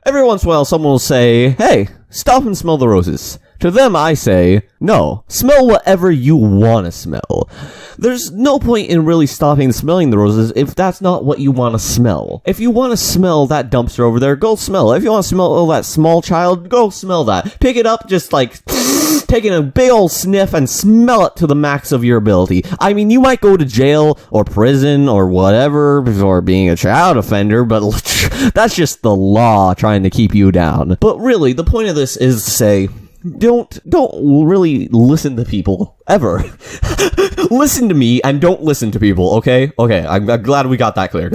Every once in a while, someone will say, hey, stop and smell the roses. To them, I say, no, smell whatever you want to smell. There's no point in really stopping smelling the roses if that's not what you want to smell. If you want to smell that dumpster over there, go smell it. If you want to smell that small child, go smell that. Pick it up, just like taking a big old sniff and smell it to the max of your ability. I mean, you might go to jail or prison or whatever for being a child offender, but that's just the law trying to keep you down. But really, the point of this is to say, don't really listen to people ever. Listen to me and don't listen to people, okay? Okay, I'm glad we got that clear.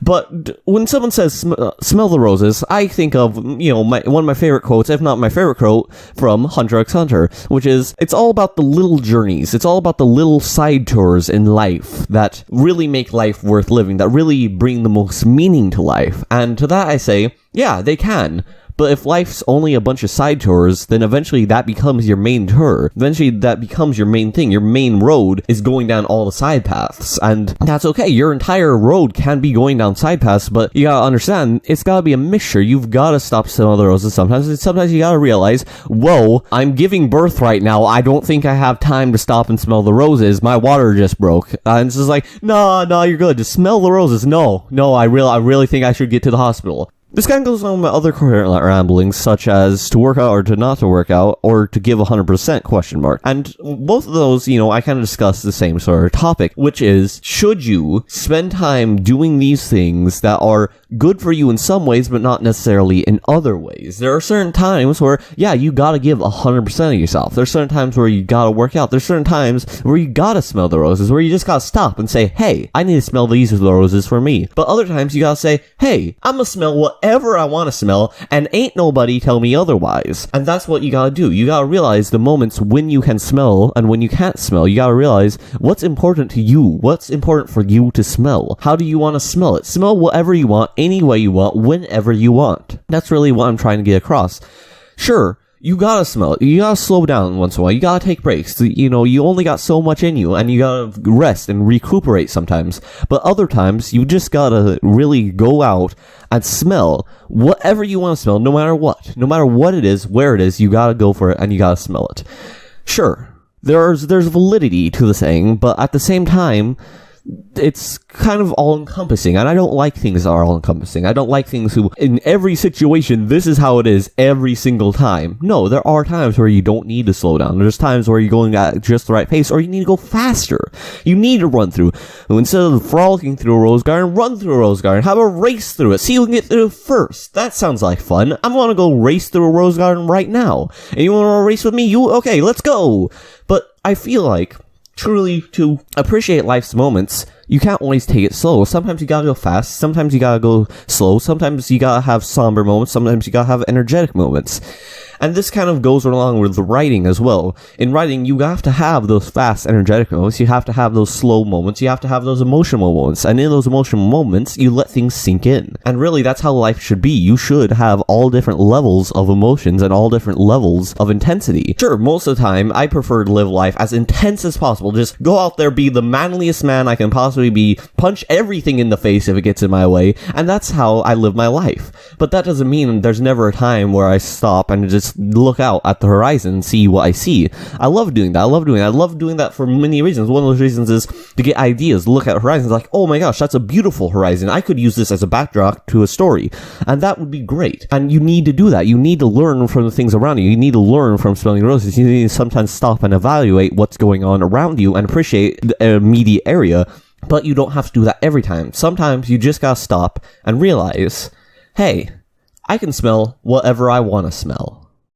But when someone says smell the roses, I think of, one of my favorite quotes, if not my favorite quote, from Hunter x Hunter, which is, it's all about the little journeys. It's all about the little side tours in life that really make life worth living, that really bring the most meaning to life. And to that I say, yeah, they can. But if life's only a bunch of side tours, then eventually that becomes your main tour. Eventually that becomes your main thing. Your main road is going down all the side paths. And that's okay. Your entire road can be going down side paths, but you gotta understand, it's gotta be a mixture. You've gotta stop some of the roses sometimes. And sometimes you gotta realize, whoa, I'm giving birth right now. I don't think I have time to stop and smell the roses. My water just broke. And it's just like, no, you're good. Just smell the roses. No, I really think I should get to the hospital. This kind of goes on with other coherent ramblings, such as to work out or to not to work out, or to give 100% ? And both of those, I kind of discuss the same sort of topic, which is, should you spend time doing these things that are good for you in some ways, but not necessarily in other ways? There are certain times where, yeah, you gotta give 100% of yourself. There's certain times where you gotta work out. There's certain times where you gotta smell the roses, where you just gotta stop and say, hey, I need to smell these roses for me. But other times you gotta say, hey, I'm gonna smell whatever I want to smell, and ain't nobody tell me otherwise. And that's what you gotta do. You gotta realize the moments when you can smell and when you can't smell. You gotta realize what's important to you. What's important for you to smell. How do you want to smell it? Smell whatever you want, any way you want, whenever you want. That's really what I'm trying to get across. Sure, you gotta smell it. You gotta slow down once in a while. You gotta take breaks. You only got so much in you, and you gotta rest and recuperate sometimes. But other times, you just gotta really go out and smell whatever you want to smell, no matter what. No matter what it is, where it is, you gotta go for it, and you gotta smell it. Sure, there's validity to the saying, but at the same time, it's kind of all-encompassing, and I don't like things that are all-encompassing. I don't like things who, in every situation, this is how it is every single time. No, there are times where you don't need to slow down. There's times where you're going at just the right pace, or you need to go faster. You need to run through. Instead of frolicking through a rose garden, run through a rose garden. Have a race through it. See who can get through first. That sounds like fun. I want to go race through a rose garden right now. And you want to race with me? Okay, let's go. But I feel like, truly, to appreciate life's moments, you can't always take it slow. Sometimes you gotta go fast, sometimes you gotta go slow, sometimes you gotta have somber moments, sometimes you gotta have energetic moments. And this kind of goes along with the writing as well. In writing, you have to have those fast, energetic moments, you have to have those slow moments, you have to have those emotional moments, and in those emotional moments, you let things sink in. And really, that's how life should be. You should have all different levels of emotions and all different levels of intensity. Sure, most of the time, I prefer to live life as intense as possible. Just go out there, be the manliest man I can possibly be, punch everything in the face if it gets in my way, and that's how I live my life. But that doesn't mean there's never a time where I stop and just look out at the horizon and see what I see. I love doing that. I love doing that for many reasons. One of those reasons is to get ideas, look at horizons like, oh my gosh, that's a beautiful horizon. I could use this as a backdrop to a story. And that would be great. And you need to do that. You need to learn from the things around you. You need to learn from smelling roses. You need to sometimes stop and evaluate what's going on around you and appreciate the immediate area. But you don't have to do that every time. Sometimes you just gotta stop and realize, hey, I can smell whatever I want to smell.